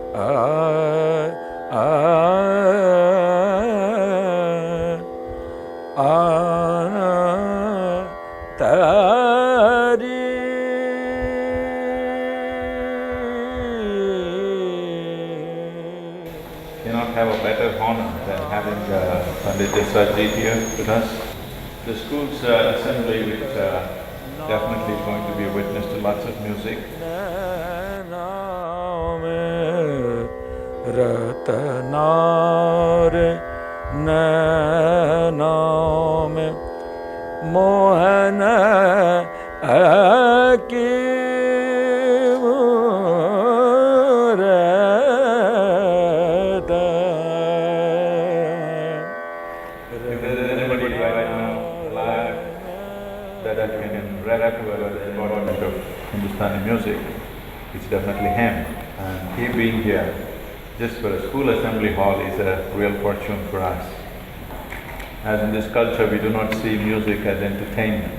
Cannot have a better honor than having Pandit Jasraj here with us. The school's assembly, which definitely is going to be a witness to lots of music. Mohan की If there is anybody right now alive that can rap well the embodiment of Hindustani music, it's definitely him. And he being here just for a school assembly hall is a real fortune for us. As in this culture, we do not see music as entertainment.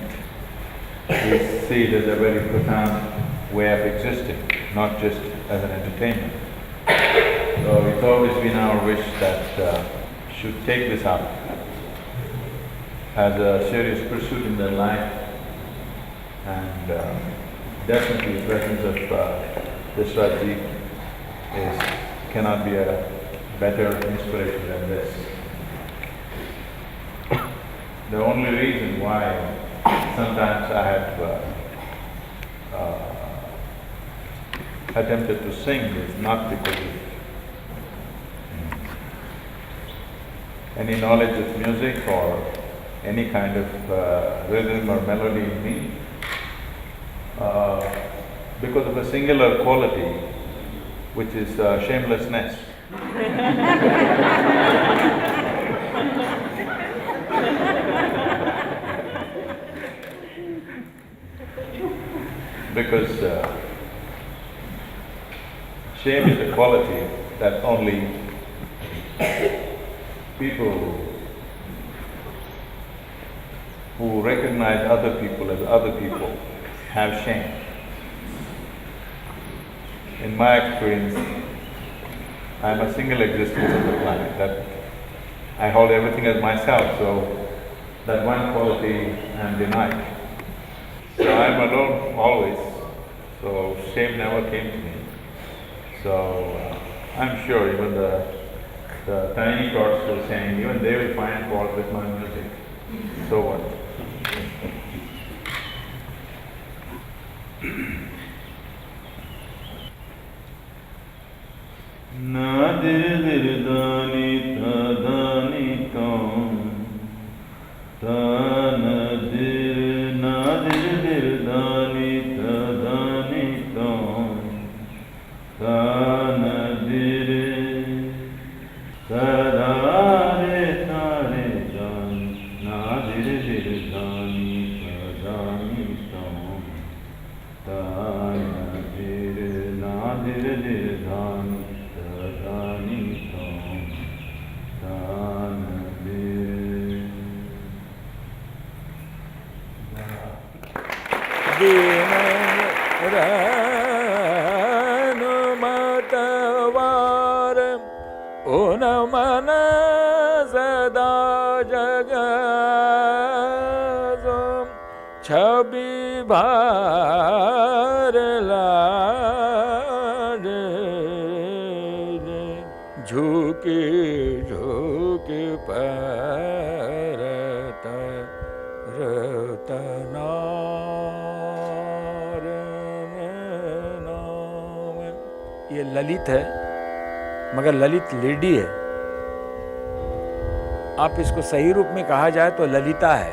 We see it as a very profound way of existing, not just as an entertainment. So it's always been our wish that should take this up as a serious pursuit in their life, and definitely the presence of Jasraj cannot be a better inspiration than this. The only reason why sometimes I have attempted to sing is not because of any knowledge of music or any kind of rhythm or melody in me, because of a singular quality, which is shamelessness. Because shame is a quality that only people who recognize other people as other people have shame. In my experience, I am a single existence on the planet, that I hold everything as myself, so that one quality I am denied. So I am alone always, so shame never came to me. So I'm sure even the tiny tots were saying, even they will find fault with my music. So what? Nadir dani tadani tom, tanadir nadir dani tadani tom, tanadir tadare tare dan, nadir dani tadani tom, tanadir nadir dani. मतवार उन मन सदा जग छवि भार लाड झुकी झुकी परत रतना ये ललित है, मगर ललित लेडी है। आप इसको सही रूप में कहा जाए तो ललिता है,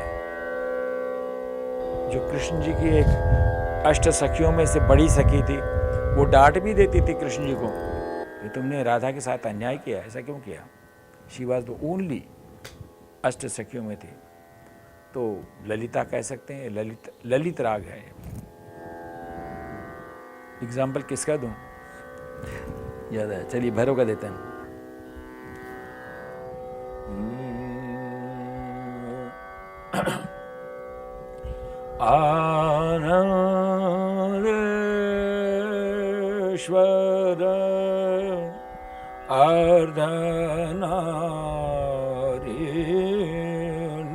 जो कृष्ण जी की एक अष्ट सखियों में से बड़ी सखी थी। वो डांट भी देती थी कृष्ण जी को कि तुमने राधा के साथ अन्याय किया, ऐसा क्यों किया। शी वॉज द ओनली अष्ट सखियों में थी, तो ललिता कह सकते हैं। ललित राग है। एग्जाम्पल किसका दूं? याद है, चलिए भैरव का देते हैं। आनंदेश्वर अर्धनारी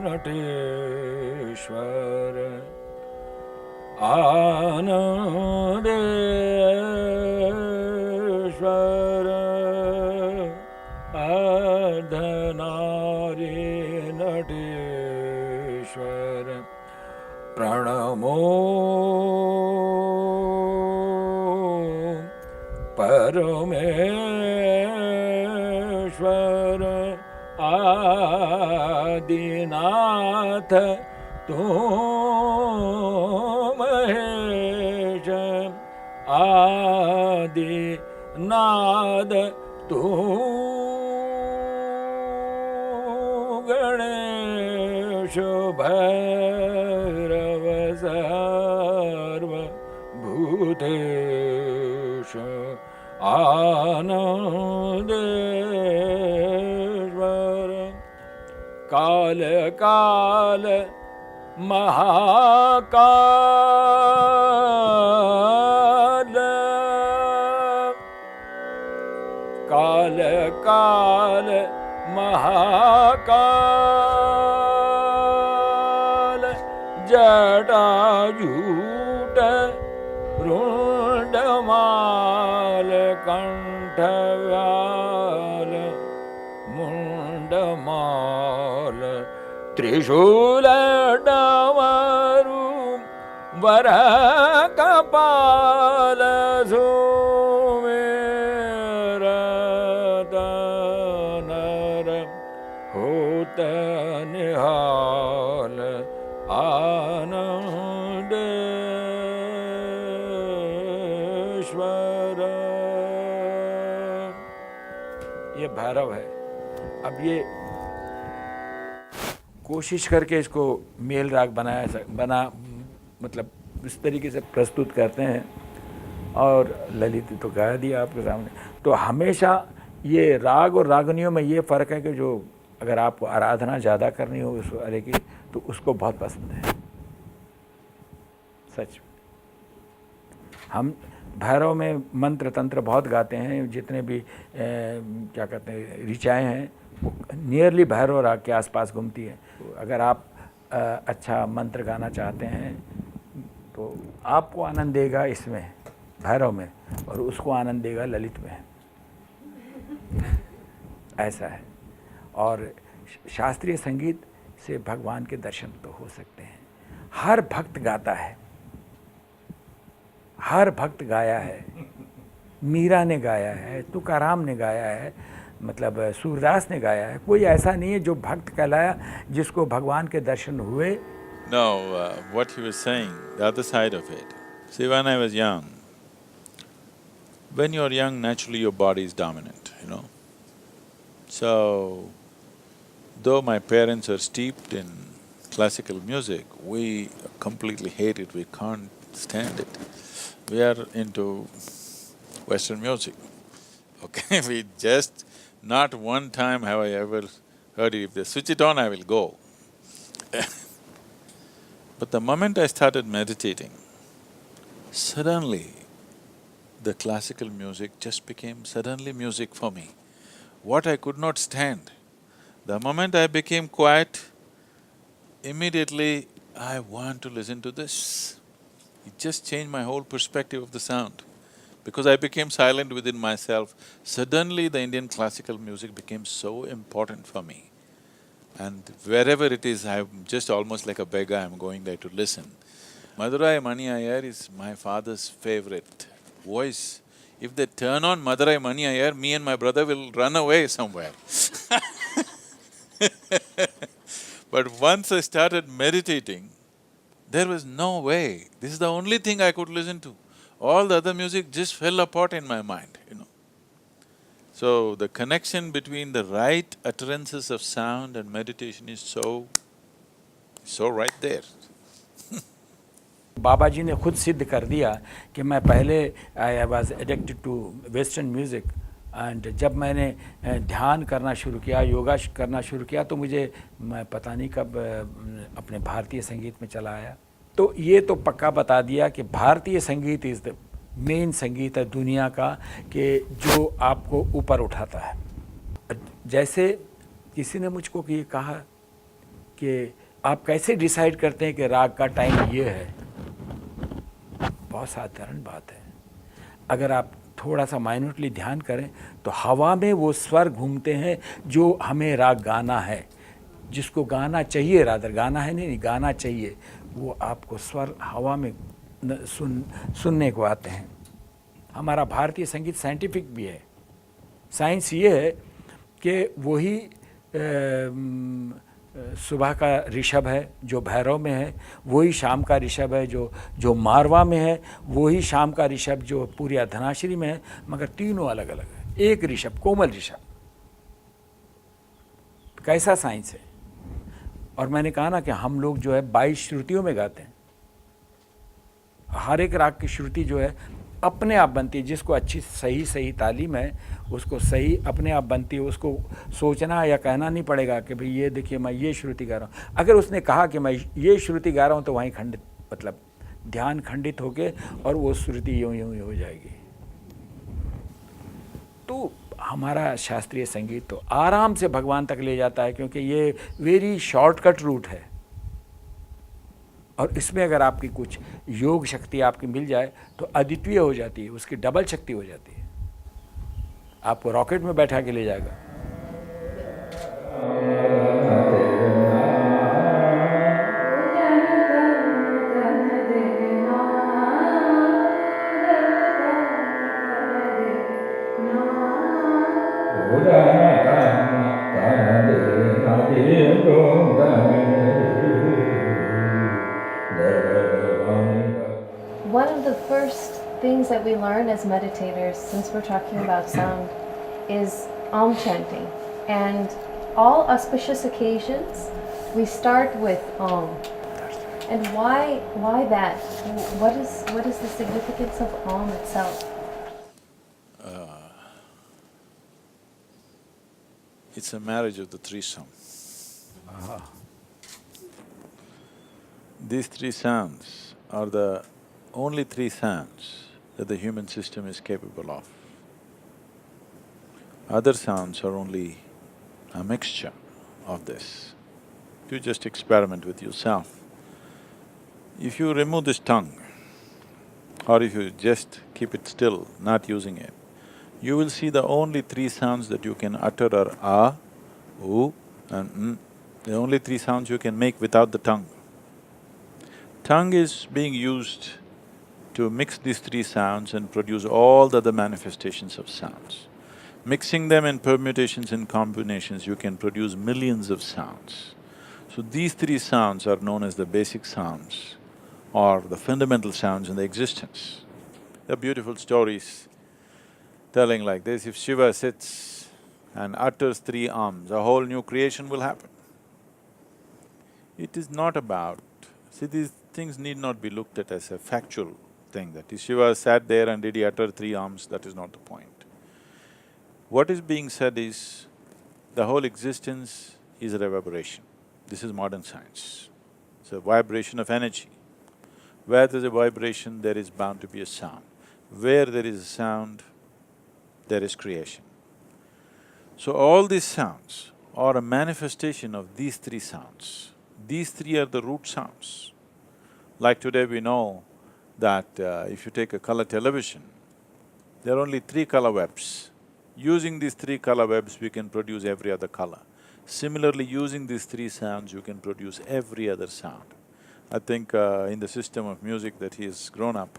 नटेश्वर आनंदेश्वर अर्धनारी नटेश्वर प्रणमो परमेश्वर आदिनाथ तू महेश आदिनाद तू गणेश भैरव सर्वभूतेश आनंदेश्वर काल काल महाकाल काल काल महाकाल जटाजूट रुंडमाल कंठव्याल मुंडमाल त्रिशूल डमरू वर कपाल सुमेरत नर होत निहाल आनंदेश्वर। ये भैरव है। अब ये कोशिश करके इसको मेल राग बना मतलब इस तरीके से प्रस्तुत करते हैं। और ललित तो गा दिया आपके सामने। तो हमेशा ये राग और रागनियों में ये फ़र्क है कि जो अगर आपको आराधना ज़्यादा करनी हो उस वाले की तो उसको बहुत पसंद है। सच हम भैरव में मंत्र तंत्र बहुत गाते हैं। जितने भी क्या कहते हैं ऋचाएँ हैं वो नियरली भैरव राग के आसपास घूमती है। अगर आप अच्छा मंत्र गाना चाहते हैं तो आपको आनंद देगा इसमें भैरव में और उसको आनंद देगा ललित में। ऐसा है। और शास्त्रीय संगीत से भगवान के दर्शन तो हो सकते हैं। हर भक्त गाता है, हर भक्त गाया है। मीरा ने गाया है, तुकाराम ने गाया है, मतलब सूरदास ने गाया है। कोई ऐसा नहीं है जो भक्त कहलाया जिसको भगवान के दर्शन हुए। No, what he was saying, the other side of it. See, when I was young, when you're young, naturally your body is dominant, you know. So, though my parents are steeped in classical music, we completely hate it, we can't stand it. We are into Western music, okay? We just… not one time have I ever heard it. If they switch it on, I will go. But the moment I started meditating, suddenly the classical music just became suddenly music for me. What I could not stand. The moment I became quiet, immediately I want to listen to this. It just changed my whole perspective of the sound. Because I became silent within myself, suddenly the Indian classical music became so important for me. And wherever it is, I'm just almost like a beggar, I'm going there to listen. Madurai Mani Iyer is my father's favorite voice. If they turn on Madurai Mani Iyer, me and my brother will run away somewhere. But once I started meditating, there was no way. This is the only thing I could listen to. All the other music just fell apart in my mind, you know. So, the connection between the right utterances of sound and meditation is so right there. बाबा जी ने खुद सिद्ध कर दिया कि मैं पहले I was addicted to western music and जब मैंने ध्यान करना शुरू किया, योगा करना शुरू किया तो मुझे मैं पता नहीं कब अपने भारतीय संगीत में चला आया। तो ये तो पक्का बता दिया कि भारतीय संगीत इज़ द मेन संगीत है दुनिया का कि जो आपको ऊपर उठाता है। जैसे किसी ने मुझको ये कहा कि आप कैसे डिसाइड करते हैं कि राग का टाइम ये है। बहुत साधारण बात है। अगर आप थोड़ा सा माइन्यूटली ध्यान करें तो हवा में वो स्वर घूमते हैं जो हमें राग गाना है, जिसको गाना चाहिए, रादर गाना है नहीं, गाना चाहिए, वो आपको स्वर हवा में सुनने को आते हैं। हमारा भारतीय संगीत साइंटिफिक भी है। साइंस ये है कि वही सुबह का ऋषभ है जो भैरव में है, वही शाम का ऋषभ है जो मारवा में है, वही शाम का ऋषभ जो पूरी धनाश्री में है, मगर तीनों अलग अलग है। एक ऋषभ, कोमल ऋषभ। कैसा साइंस है। और मैंने कहा ना कि हम लोग जो है 22 श्रुतियों में गाते हैं। हर एक राग की श्रुति जो है अपने आप बनती है। जिसको अच्छी सही तालीम है उसको सही अपने आप बनती है। उसको सोचना या कहना नहीं पड़ेगा कि भाई ये देखिए मैं ये श्रुति गा रहा हूँ। अगर उसने कहा कि मैं ये श्रुति गा रहा हूँ तो वहीं खंडित, मतलब ध्यान खंडित होके और वो श्रुति यूँ यूँ हो जाएगी। तो हमारा शास्त्रीय संगीत तो आराम से भगवान तक ले जाता है, क्योंकि ये वेरी शॉर्टकट रूट है। और इसमें अगर आपकी कुछ योग शक्ति आपकी मिल जाए तो अद्वितीय हो जाती है, उसकी डबल शक्ति हो जाती है, आपको रॉकेट में बैठा के ले जाएगा। One of the first things that we learn as meditators, since we're talking about sound, is Om chanting. And all auspicious occasions, we start with Om. And why that? What is the significance of Om itself? It's a marriage of the threesome. These three sounds are the only three sounds that the human system is capable of. Other sounds are only a mixture of this. You just experiment with yourself. If you remove this tongue, or if you just keep it still, not using it, you will see the only three sounds that you can utter are ah, oo and The only three sounds you can make without the tongue. Tongue is being used to mix these three sounds and produce all the other manifestations of sounds. Mixing them in permutations and combinations, you can produce millions of sounds. So these three sounds are known as the basic sounds or the fundamental sounds in the existence. There are beautiful stories telling like this, if Shiva sits and utters three arms, a whole new creation will happen. It is not about… See, these things need not be looked at as a factual thing, that if Shiva sat there and did he utter three arms, that is not the point. What is being said is, the whole existence is a reverberation. This is modern science. It's a vibration of energy. Where there's a vibration, there is bound to be a sound. Where there is a sound, there is creation. So all these sounds are a manifestation of these three sounds. These three are the root sounds. Like today we know that if you take a color television, there are only three color webs. Using these three color webs, we can produce every other color. Similarly, using these three sounds, you can produce every other sound. I think in the system of music that he has grown up,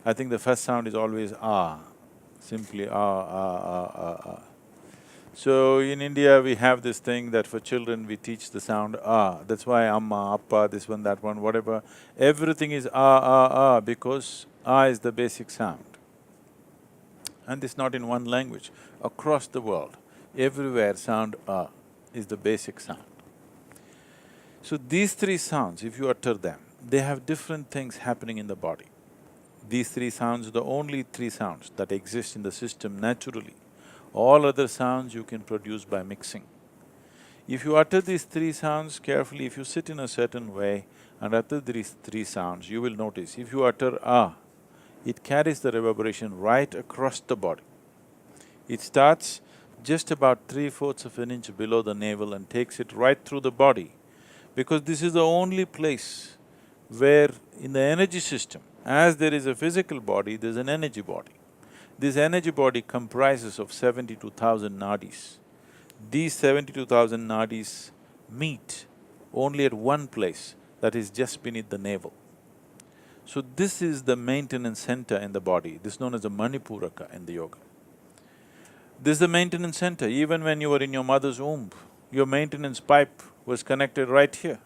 I think the first sound is always ah, simply ah. So in India, we have this thing that for children we teach the sound ah, that's why amma, appa, this one, that one, whatever, everything is ah, because ah is the basic sound. And this not in one language, across the world, everywhere sound ah is the basic sound. So these three sounds, if you utter them, they have different things happening in the body. These three sounds are the only three sounds that exist in the system naturally. All other sounds you can produce by mixing. If you utter these three sounds carefully, if you sit in a certain way and utter these three sounds, you will notice, if you utter ah, it carries the reverberation right across the body. It starts just about 3/4 of an inch below the navel and takes it right through the body, because this is the only place where in the energy system, as there is a physical body, there's an energy body. This energy body comprises of 72,000 nadis. These 72,000 nadis meet only at one place, that is just beneath the navel. So this is the maintenance center in the body, this is known as the Manipuraka in the yoga. This is the maintenance center. Even when you were in your mother's womb, your maintenance pipe was connected right here.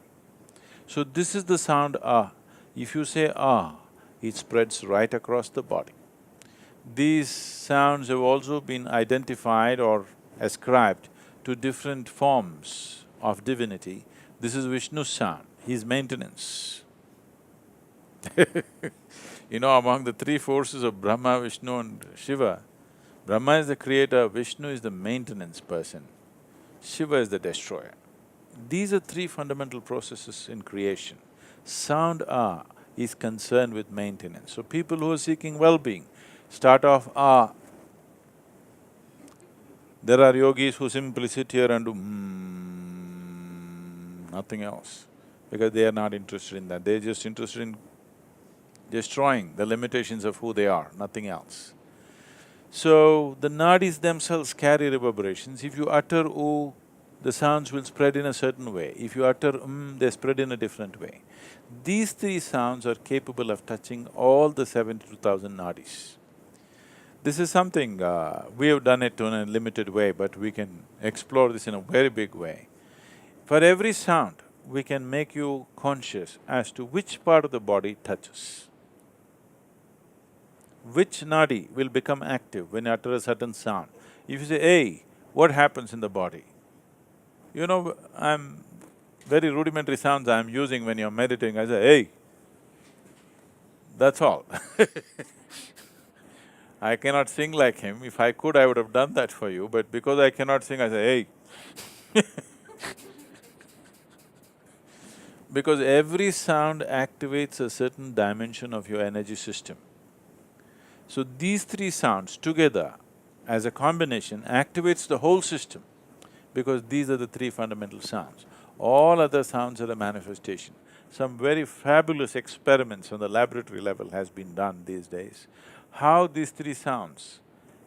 So this is the sound ah. If you say ah, it spreads right across the body. These sounds have also been identified or ascribed to different forms of divinity. This is Vishnu's sound, his maintenance. You know, among the three forces of Brahma, Vishnu and Shiva, Brahma is the creator, Vishnu is the maintenance person, Shiva is the destroyer. These are three fundamental processes in creation. Sound ah is concerned with maintenance. So people who are seeking well-being start off ah. There are yogis who simply sit here and do nothing else, because they are not interested in that. They're just interested in destroying the limitations of who they are, nothing else. So, the nadis themselves carry reverberations. If you utter oo, the sounds will spread in a certain way. If you utter they spread in a different way. These three sounds are capable of touching all the 72,000 nadis. This is something, we have done it in a limited way, but we can explore this in a very big way. For every sound, we can make you conscious as to which part of the body touches. Which nadi will become active when you utter a certain sound. If you say, hey, what happens in the body? You know, very rudimentary sounds I'm using when you're meditating, I say, hey, that's all. I cannot sing like him. If I could, I would have done that for you, but because I cannot sing, I say, hey. Because every sound activates a certain dimension of your energy system. So these three sounds together, as a combination, activates the whole system, because these are the three fundamental sounds. All other sounds are a manifestation. Some very fabulous experiments on the laboratory level has been done these days. How these three sounds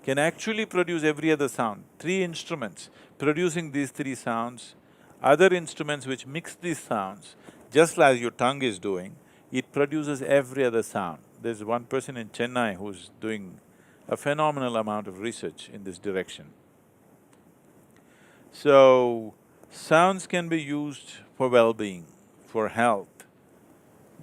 can actually produce every other sound. Three instruments producing these three sounds, other instruments which mix these sounds, just as your tongue is doing, it produces every other sound. There's one person in Chennai who's doing a phenomenal amount of research in this direction. So, sounds can be used for well-being, for health.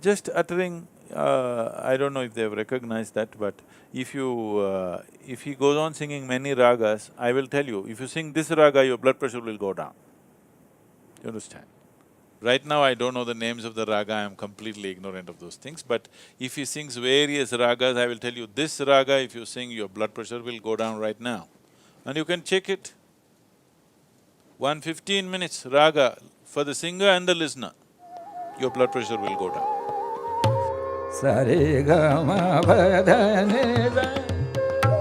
Just uttering, I don't know if they've recognized that, but if he goes on singing many ragas, I will tell you, if you sing this raga, your blood pressure will go down. You understand? Right now I don't know the names of the raga, I am completely ignorant of those things, but if he sings various ragas, I will tell you, this raga if you sing, your blood pressure will go down right now. And you can check it. 15 minutes raga for the singer and the listener, your blood pressure will go down. Sare ga ma pa dha ni sa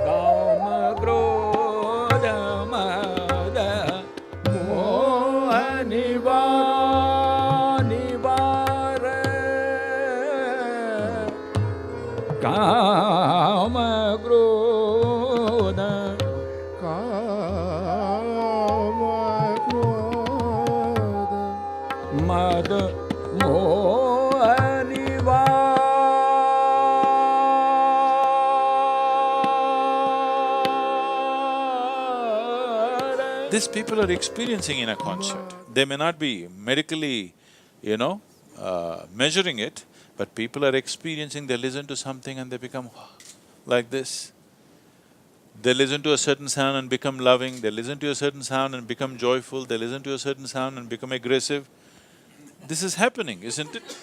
kama krodha mada moha nivara kama krodha mada moha nivara. This people are experiencing in a concert. They may not be medically, measuring it, but people are experiencing, they listen to something and they become like this. They listen to a certain sound and become loving, they listen to a certain sound and become joyful, they listen to a certain sound and become aggressive. This is happening, isn't it?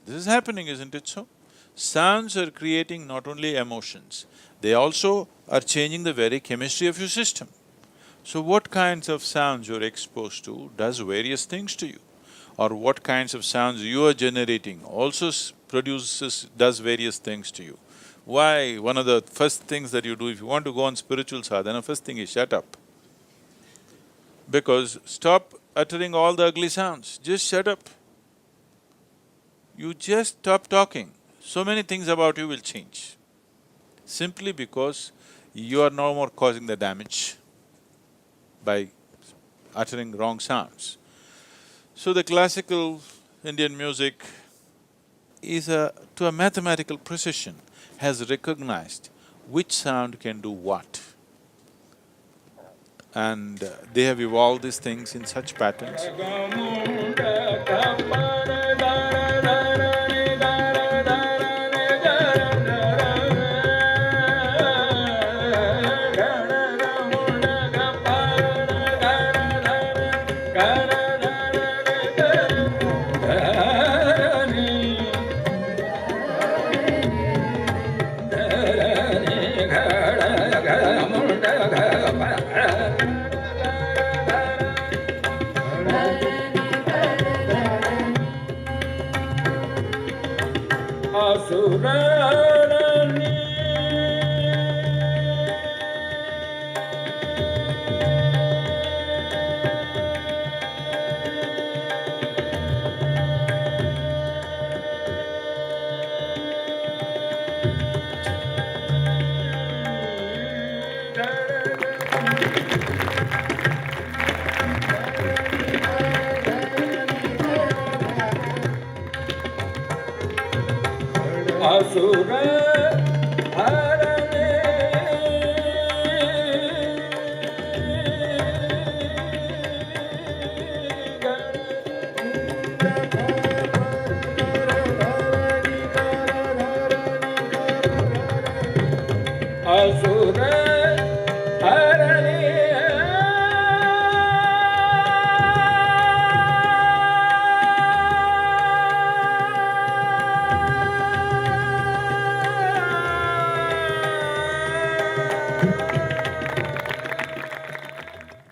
This is happening, isn't it so? Sounds are creating not only emotions, they also are changing the very chemistry of your system. So what kinds of sounds you're exposed to does various things to you, or what kinds of sounds you are generating also does various things to you. Why? One of the first things that you do if you want to go on spiritual sadhana, first thing is shut up. Because stop uttering all the ugly sounds, just shut up. You just stop talking, so many things about you will change. Simply because you are no more causing the damage by uttering wrong sounds. So the classical Indian music is to a mathematical precision, has recognized which sound can do what. And they have evolved these things in such patterns.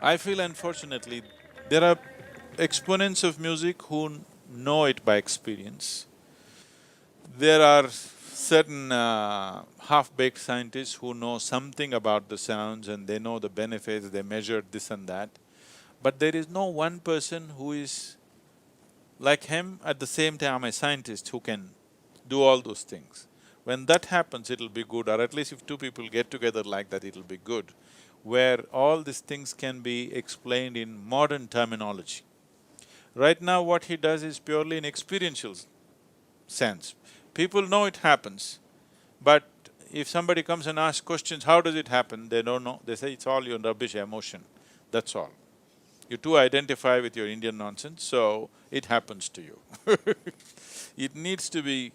I feel unfortunately, there are exponents of music who know it by experience. There are certain half-baked scientists who know something about the sounds and they know the benefits, they measured this and that. But there is no one person who is like him, at the same time a scientist who can do all those things. When that happens, it'll be good, or at least if two people get together like that, it'll be good, where all these things can be explained in modern terminology. Right now what he does is purely in experiential sense. People know it happens, but if somebody comes and asks questions, how does it happen, they don't know, they say it's all your rubbish emotion, that's all. You too identify with your Indian nonsense, so it happens to you. It needs to be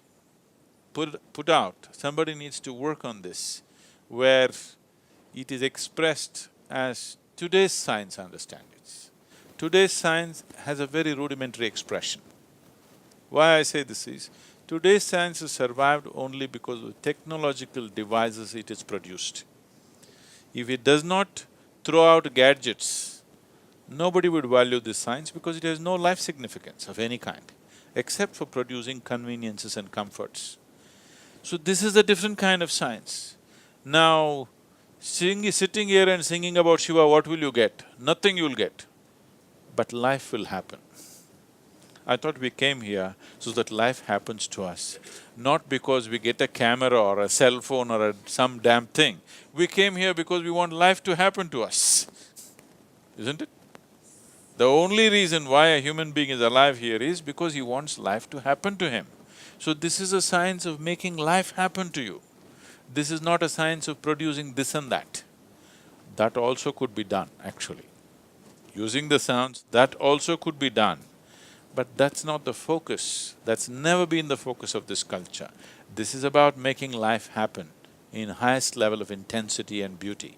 put out, somebody needs to work on this, where it is expressed as today's science understands it. Today's science has a very rudimentary expression. Why I say this is, today's science has survived only because of the technological devices it is produced. If it does not throw out gadgets, nobody would value this science because it has no life significance of any kind, except for producing conveniences and comforts. So this is a different kind of science. Now, sitting here and singing about Shiva, what will you get? Nothing you'll get, but life will happen. I thought we came here so that life happens to us, not because we get a camera or a cell phone or some damn thing. We came here because we want life to happen to us, isn't it? The only reason why a human being is alive here is because he wants life to happen to him. So this is a science of making life happen to you. This is not a science of producing this and that. That also could be done, actually. Using the sounds, that also could be done. But that's not the focus, that's never been the focus of this culture. This is about making life happen in highest level of intensity and beauty.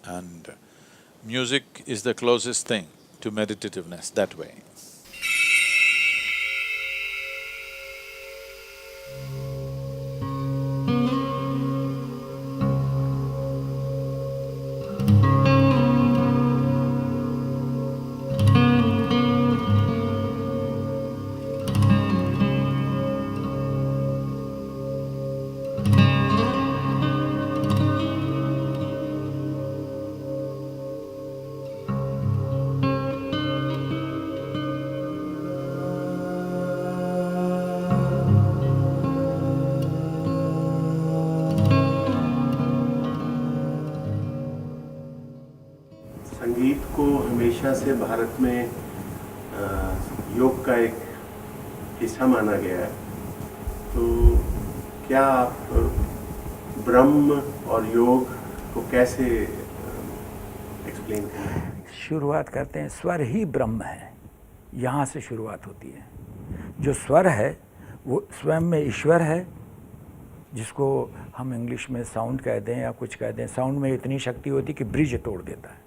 And music is the closest thing to meditativeness that way. संगीत को हमेशा से भारत में योग का एक हिस्सा माना गया है, तो क्या आप ब्रह्म और योग को कैसे एक्सप्लेन करें? शुरुआत करते हैं, स्वर ही ब्रह्म है, यहाँ से शुरुआत होती है। जो स्वर है वो स्वयं में ईश्वर है, जिसको हम इंग्लिश में साउंड कह दें या कुछ कह दें। साउंड में इतनी शक्ति होती कि ब्रिज तोड़ देता है,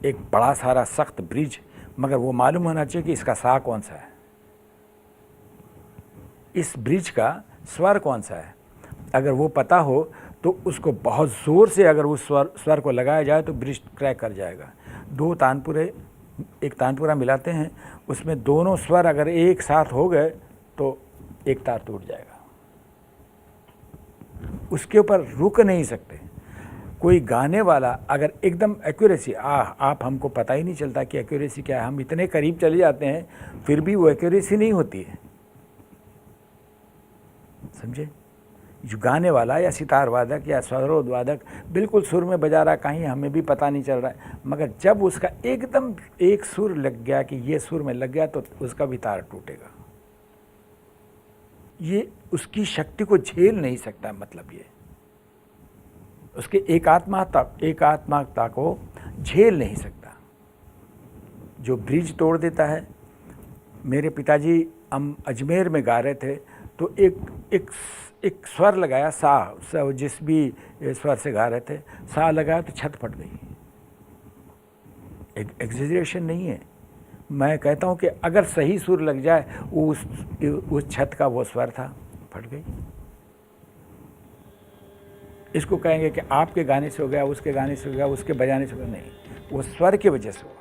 एक बड़ा सारा सख्त ब्रिज, मगर वो मालूम होना चाहिए कि इसका सा कौन सा है, इस ब्रिज का स्वर कौन सा है। अगर वो पता हो तो उसको बहुत ज़ोर से अगर उस स्वर को लगाया जाए तो ब्रिज क्रैक कर जाएगा। दो तानपुरे, एक तानपुरा मिलाते हैं, उसमें दोनों स्वर अगर एक साथ हो गए तो एक तार टूट जाएगा, उसके ऊपर रुक नहीं सकते। कोई गाने वाला अगर एकदम एक्यूरेसी, आप हमको पता ही नहीं चलता कि एक्यूरेसी क्या है, हम इतने करीब चले जाते हैं फिर भी वो एक्यूरेसी नहीं होती है, समझे। जो गाने वाला या सितार वादक या सरोद वादक बिल्कुल सुर में बजा रहा, कहीं हमें भी पता नहीं चल रहा है, मगर जब उसका एकदम एक सुर लग गया कि ये सुर में लग गया तो उसका भी तार टूटेगा। ये उसकी शक्ति को झेल नहीं सकता, मतलब ये उसके एकात्मकता को झेल नहीं सकता। जो ब्रिज तोड़ देता है, मेरे पिताजी हम अजमेर में गा रहे थे तो एक स्वर लगाया, सा जिस भी स्वर से गा रहे थे, सा लगाया तो छत फट गई। एक एग्जेजरेशन नहीं है, मैं कहता हूँ कि अगर सही सुर लग जाए, उस छत का वो स्वर था, फट गई। इसको कहेंगे कि आपके गाने से हो गया, उसके गाने से हो गया, उसके बजाने से हो गया, नहीं, वो स्वर की वजह से हुआ।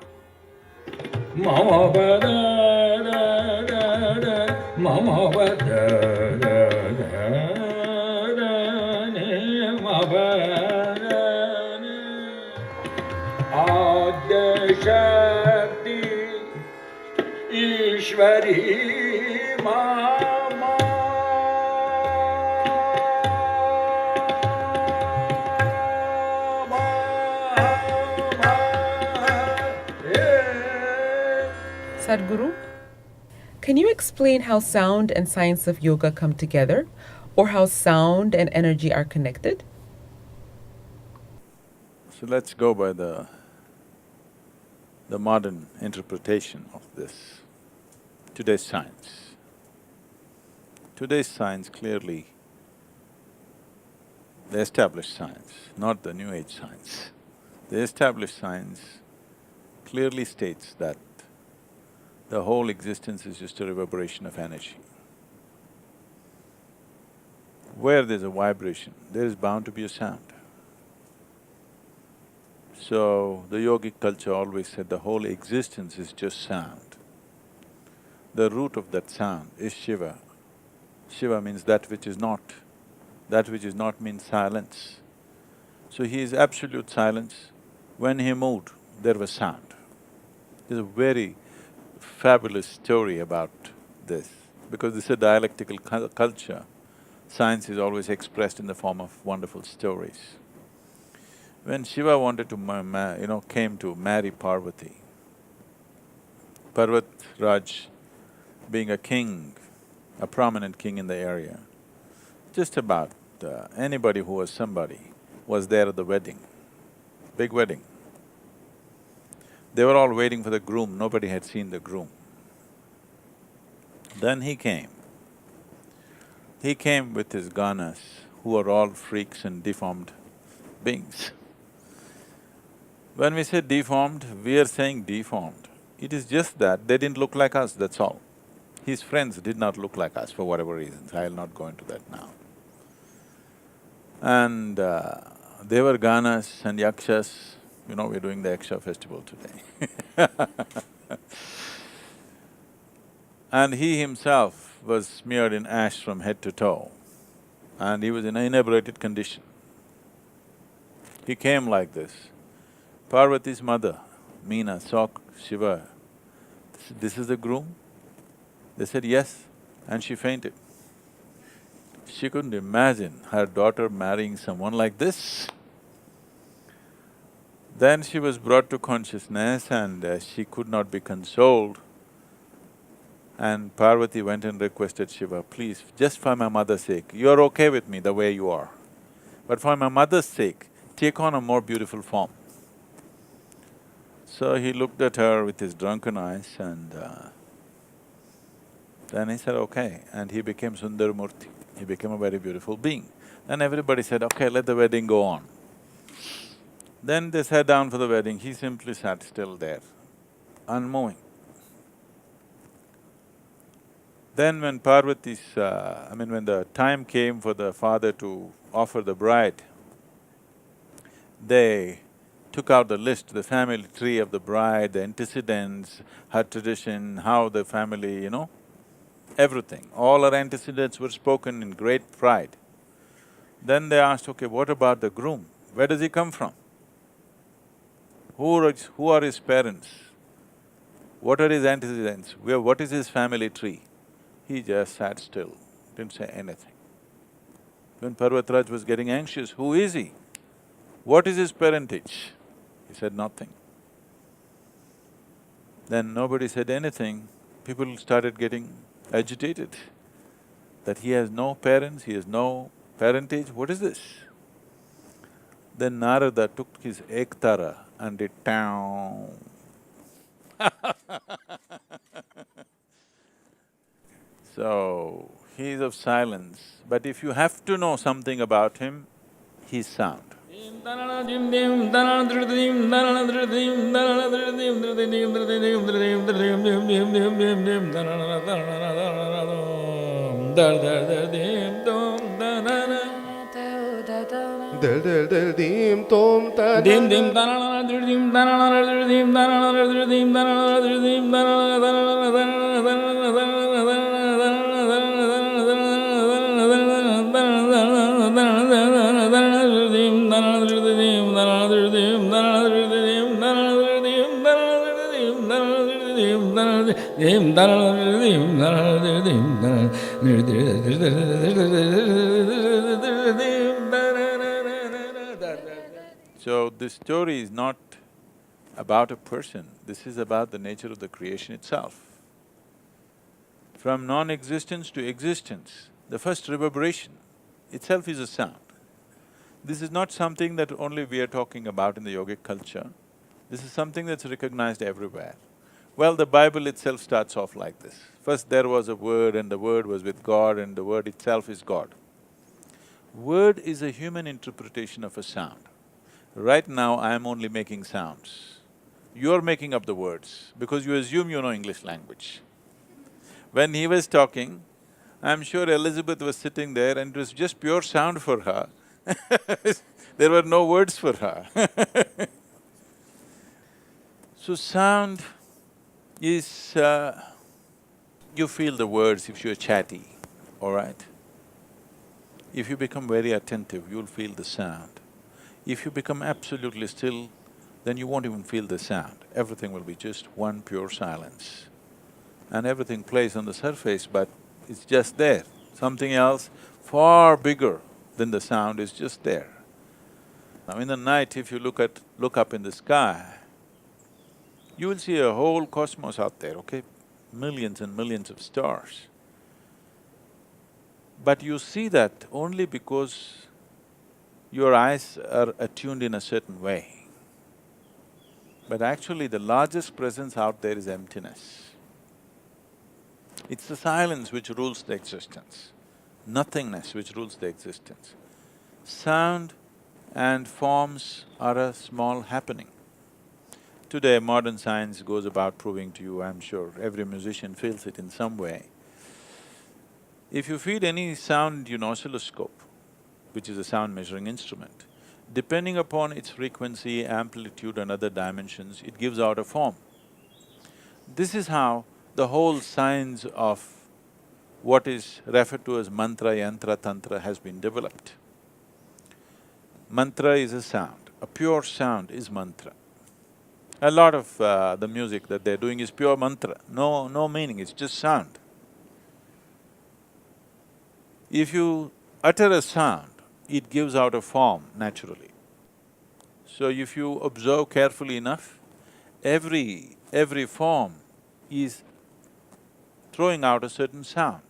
शक्ति ईश्वरी मामा Sadhguru, can you explain how sound and science of yoga come together, or how sound and energy are connected? So let's go by the modern interpretation of this, today's science. Today's science clearly, the established science, not the new age science. The established science clearly states that the whole existence is just a reverberation of energy. Where there's a vibration, there is bound to be a sound. So, the yogic culture always said the whole existence is just sound. The root of that sound is Shiva. Shiva means that which is not. That which is not means silence. So he is absolute silence. When he moved, there was sound. There's a very fabulous story about this, because this is a dialectical culture. Science is always expressed in the form of wonderful stories. When Shiva wanted to came to marry Parvati, Raj, being a king, a prominent king in the area, just about anybody who was somebody was there at the wedding, big wedding. They were all waiting for the groom, nobody had seen the groom. Then he came. He came with his ganas, who are all freaks and deformed beings. When we say deformed, we are saying deformed. It is just that they didn't look like us, that's all. His friends did not look like us for whatever reasons, I'll not go into that now. And they were ganas and yakshas, we're doing the Yaksha festival today. And he himself was smeared in ash from head to toe, and he was in an inebriated condition. He came like this. Parvati's mother, Meena, saw Shiva. This is the groom? They said, yes, and she fainted. She couldn't imagine her daughter marrying someone like this. Then she was brought to consciousness and she could not be consoled. And Parvati went and requested Shiva, please, just for my mother's sake, you're okay with me the way you are, but for my mother's sake, take on a more beautiful form. So he looked at her with his drunken eyes and then he said, okay, and he became Sundaramurti. He became a very beautiful being. Then everybody said, okay, let the wedding go on. Then they sat down for the wedding, he simply sat still there, unmoving. Then when Parvati's… when the time came for the father to offer the bride, they took out the list, the family tree of the bride, the antecedents, her tradition, how the family, everything. All her antecedents were spoken in great pride. Then they asked, okay, what about the groom? Where does he come from? Who are his parents? What are his antecedents? What is his family tree? He just sat still, didn't say anything. When Parvatraj was getting anxious, who is he? What is his parentage? He said nothing. Then nobody said anything, people started getting agitated that he has no parents, he has no parentage, what is this? Then Narada took his ektara and did town. So, he is of silence, but if you have to know something about him, he's sound. Del del del dim tom ta dim dim danana dim danana dim danana dim danana dim So, this story is not about a person, this is about the nature of the creation itself. From non-existence to existence, the first reverberation itself is a sound. This is not something that only we are talking about in the yogic culture, this is something that's recognized everywhere. Well, the Bible itself starts off like this. First there was a word and the word was with God and the word itself is God. Word is a human interpretation of a sound. Right now, I am only making sounds. You're making up the words because you assume you know English language. When he was talking, I'm sure Elizabeth was sitting there and it was just pure sound for her. There were no words for her. So sound is… you feel the words if you're chatty, all right? If you become very attentive, you'll feel the sound. If you become absolutely still, then you won't even feel the sound. Everything will be just one pure silence. And everything plays on the surface, but it's just there. Something else far bigger than the sound is just there. Now in the night, if you look up in the sky, you will see a whole cosmos out there, okay? Millions and millions of stars. But you see that only because your eyes are attuned in a certain way. But actually the largest presence out there is emptiness. It's the silence which rules the existence, nothingness which rules the existence. Sound and forms are a small happening. Today modern science goes about proving to you, I'm sure every musician feels it in some way. If you feed any sound into an oscilloscope, which is a sound measuring instrument, depending upon its frequency, amplitude and other dimensions, it gives out a form. This is how the whole science of what is referred to as mantra, yantra, tantra has been developed. Mantra is a sound, a pure sound is mantra. A lot of the music that they're doing is pure mantra, no meaning, it's just sound. If you utter a sound, it gives out a form naturally. So if you observe carefully enough, every form is throwing out a certain sound.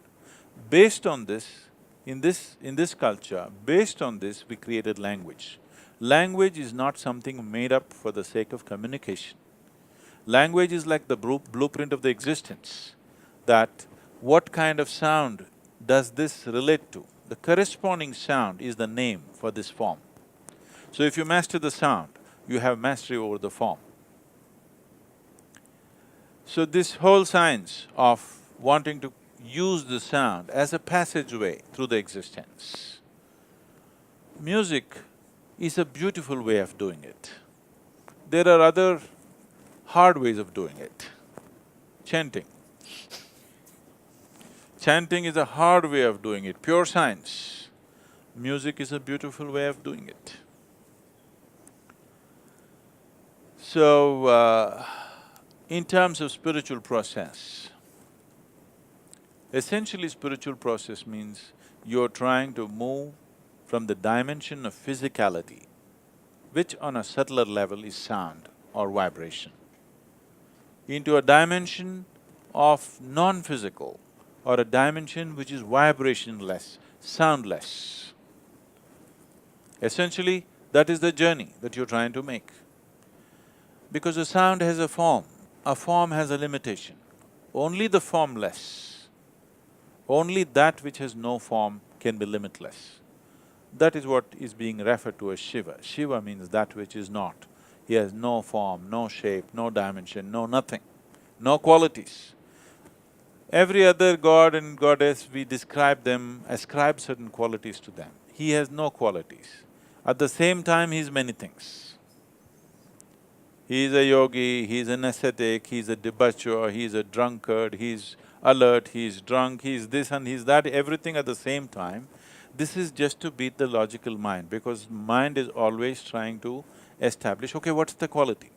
Based on this, in this culture, based on this, we created language. Language is not something made up for the sake of communication. Language is like the blueprint of the existence, that what kind of sound does this relate to? The corresponding sound is the name for this form. So if you master the sound, you have mastery over the form. So this whole science of wanting to use the sound as a passageway through the existence, music is a beautiful way of doing it. There are other hard ways of doing it. Chanting. Chanting is a hard way of doing it, pure science. Music is a beautiful way of doing it. So, in terms of spiritual process, essentially spiritual process means you're trying to move from the dimension of physicality, which on a subtler level is sound or vibration, into a dimension of non-physical or a dimension which is vibrationless, soundless. Essentially, that is the journey that you're trying to make. Because a sound has a form has a limitation. Only the formless, only that which has no form can be limitless. That is what is being referred to as Shiva. Shiva means that which is not. He has no form, no shape, no dimension, no nothing, no qualities. Every other god and goddess, we describe them, ascribe certain qualities to them. He has no qualities. At the same time, he is many things. He is a yogi, he is an ascetic, he is a debaucher, he is a drunkard, he is alert, he is drunk, he is this and he is that, everything at the same time. This is just to beat the logical mind, because mind is always trying to establish, okay, what's the quality?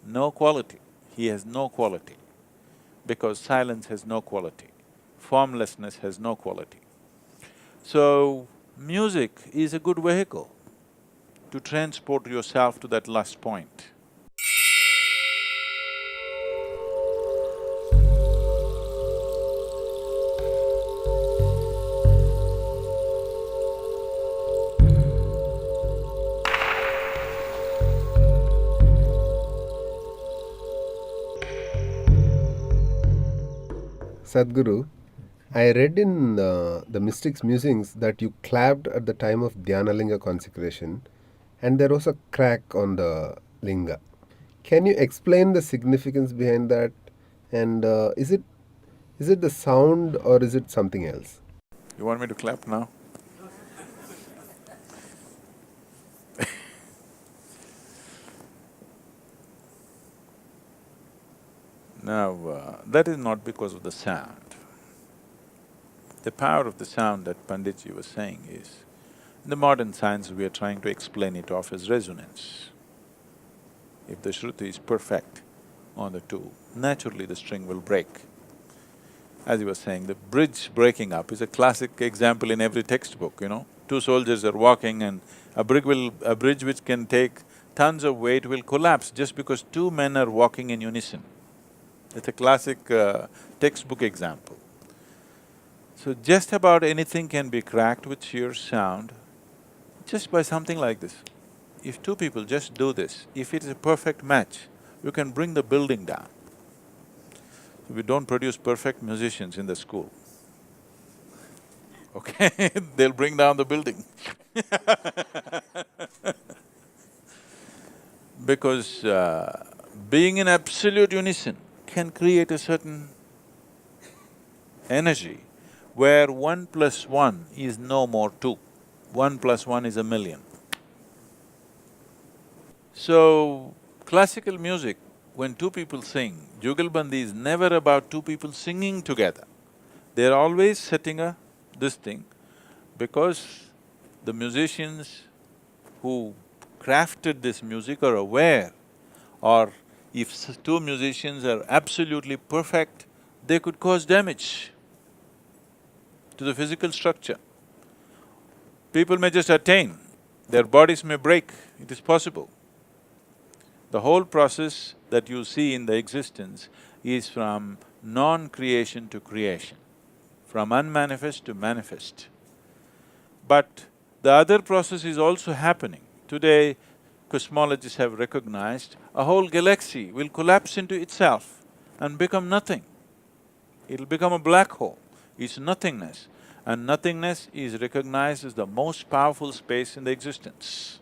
No quality. He has no quality, because silence has no quality, formlessness has no quality. So, music is a good vehicle to transport yourself to that last point. Sadhguru, I read in the Mystics Musings that you clapped at the time of Dhyanalinga consecration and there was a crack on the linga. Can you explain the significance behind that, and is it the sound or is it something else? You want me to clap now? Now, that is not because of the sound. The power of the sound that Panditji was saying is, in the modern science we are trying to explain it off as resonance. If the Shruti is perfect on the two, naturally the string will break. As he was saying, the bridge breaking up is a classic example in every textbook, you know. Two soldiers are walking and a bridge which can take tons of weight will collapse just because two men are walking in unison. It's a classic textbook example. So just about anything can be cracked with sheer sound, just by something like this. If two people just do this, if it is a perfect match, you can bring the building down. We don't produce perfect musicians in the school, okay? They'll bring down the building because being in absolute unison can create a certain energy where 1 + 1 is no more 2, 1 + 1 is a million. So, classical music, when two people sing, Jugalbandi is never about two people singing together. They're always setting this thing, because the musicians who crafted this music are aware, or if two musicians are absolutely perfect, they could cause damage to the physical structure. People may just attain, their bodies may break, it is possible. The whole process that you see in the existence is from non-creation to creation, from unmanifest to manifest. But the other process is also happening. Today, cosmologists have recognized a whole galaxy will collapse into itself and become nothing. It'll become a black hole. It's nothingness. And nothingness is recognized as the most powerful space in the existence.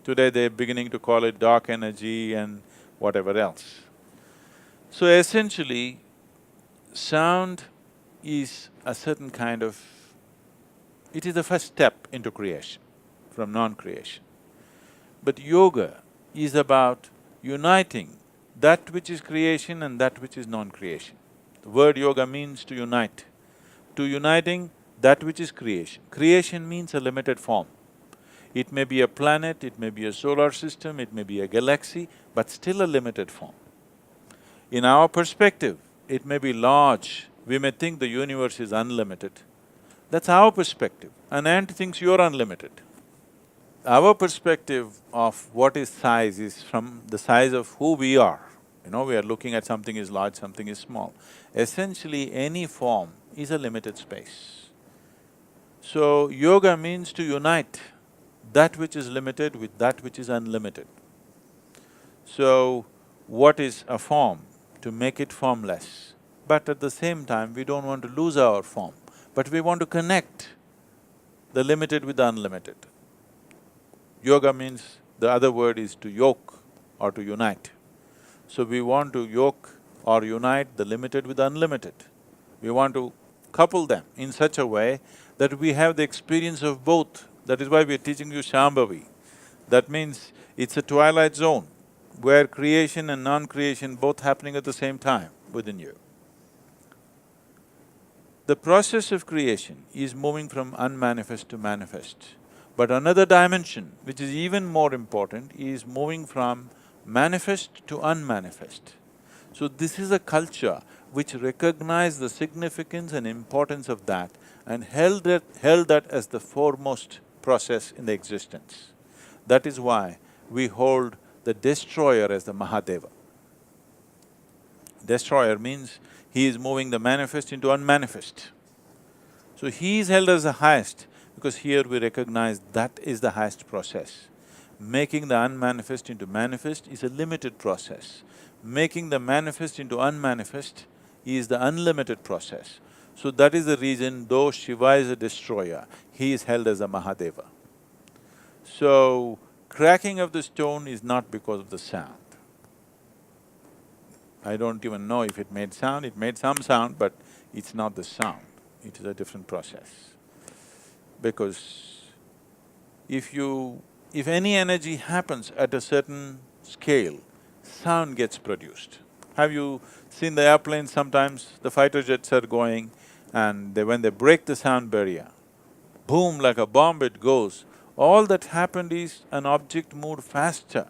Today they're beginning to call it dark energy and whatever else. So essentially, sound is a certain kind of… it is the first step into creation, from non-creation. But yoga is about uniting that which is creation and that which is non-creation. The word yoga means to unite. To uniting that which is creation. Creation means a limited form. It may be a planet, it may be a solar system, it may be a galaxy, but still a limited form. In our perspective, it may be large, we may think the universe is unlimited. That's our perspective. An ant thinks you're unlimited. Our perspective of what is size is from the size of who we are. We are looking at something is large, something is small. Essentially, any form is a limited space. So, yoga means to unite that which is limited with that which is unlimited. So, what is a form? To make it formless. But at the same time, we don't want to lose our form, but we want to connect the limited with the unlimited. Yoga means, the other word is to yoke or to unite. So we want to yoke or unite the limited with the unlimited. We want to couple them in such a way that we have the experience of both. That is why we are teaching you Shambhavi. That means it's a twilight zone where creation and non-creation both happening at the same time within you. The process of creation is moving from unmanifest to manifest. But another dimension, which is even more important, is moving from manifest to unmanifest. So this is a culture which recognized the significance and importance of that and held that as the foremost process in the existence. That is why we hold the destroyer as the Mahadeva. Destroyer means he is moving the manifest into unmanifest. So he is held as the highest because here we recognize that is the highest process. Making the unmanifest into manifest is a limited process. Making the manifest into unmanifest is the unlimited process. So that is the reason, though Shiva is a destroyer, he is held as a Mahadeva. So, cracking of the stone is not because of the sound. I don't even know if it made sound, it made some sound, but it's not the sound, it is a different process. Because if any energy happens at a certain scale, sound gets produced. Have you seen the airplanes sometimes, the fighter jets are going and when they break the sound barrier, boom, like a bomb it goes. All that happened is an object moved faster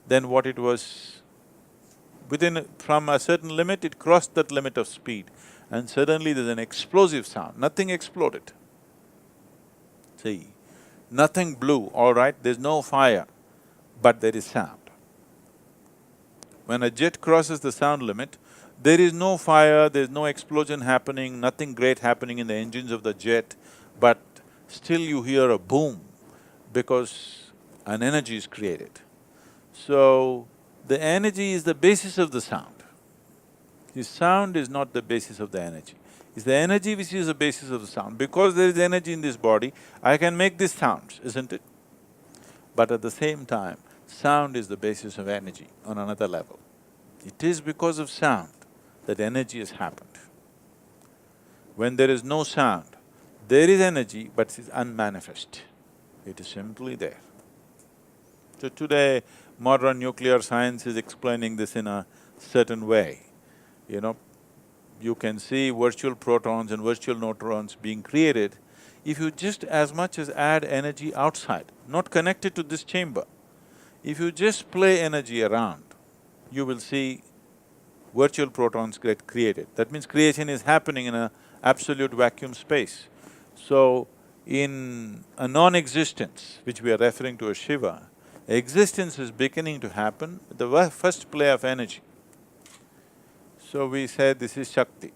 than what it was. From a certain limit, it crossed that limit of speed and suddenly there's an explosive sound, nothing exploded. See, nothing blew, all right, there's no fire, but there is sound. When a jet crosses the sound limit, there is no fire, there's no explosion happening, nothing great happening in the engines of the jet, but still you hear a boom because an energy is created. So, the energy is the basis of the sound. The sound is not the basis of the energy. It's the energy which is the basis of the sound. Because there is energy in this body, I can make these sounds, isn't it? But at the same time, sound is the basis of energy on another level. It is because of sound that energy has happened. When there is no sound, there is energy but it is unmanifest. It is simply there. So today, modern nuclear science is explaining this in a certain way. You can see virtual protons and virtual neutrons being created if you just as much as add energy outside, not connected to this chamber. If you just play energy around, you will see virtual protons get created. That means creation is happening in an absolute vacuum space. So, in a non-existence, which we are referring to as Shiva, Existence is beginning to happen with the first play of energy. So we say this is Shakti.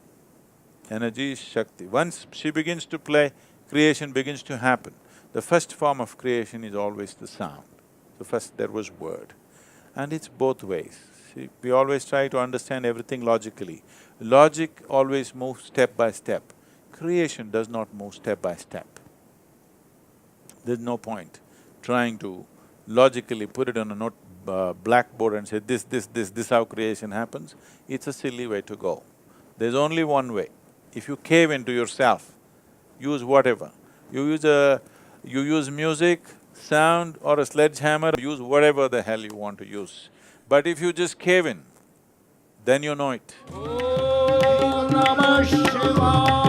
Energy is Shakti. Once she begins to play, creation begins to happen. The first form of creation is always the sound. So first there was word. And it's both ways. See, we always try to understand everything logically. Logic always moves step by step. Creation does not move step by step. There's no point trying to logically put it on a blackboard and say, this how creation happens. It's a silly way to go. There's only one way. If you cave into yourself, use whatever. You use music, sound or a sledgehammer, use whatever the hell you want to use. But if you just cave in, then you know it. Om Namah Shivaya.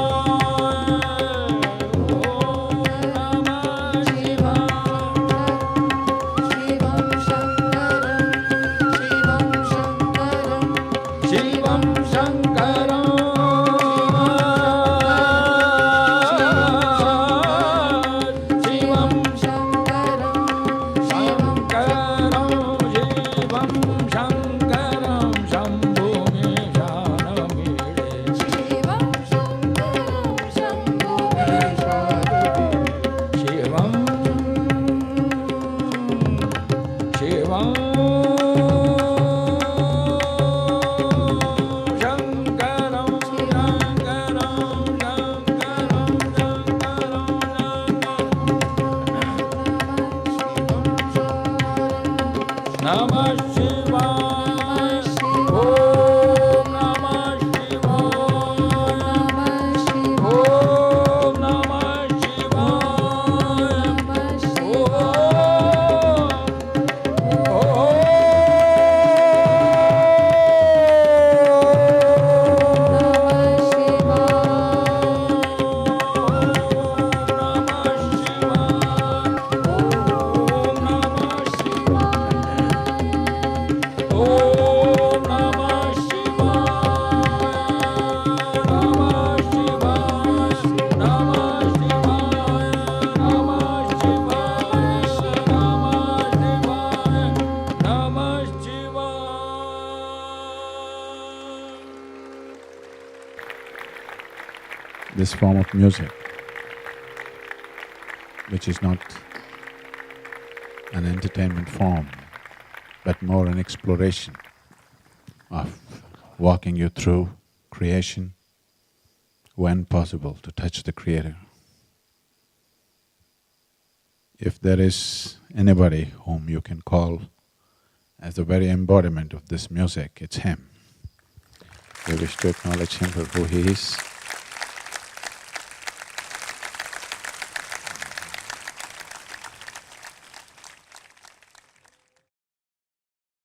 This form of music, which is not an entertainment form, but more an exploration of walking you through creation, when possible, to touch the Creator. If there is anybody whom you can call as the very embodiment of this music, it's him. We wish to acknowledge him for who he is.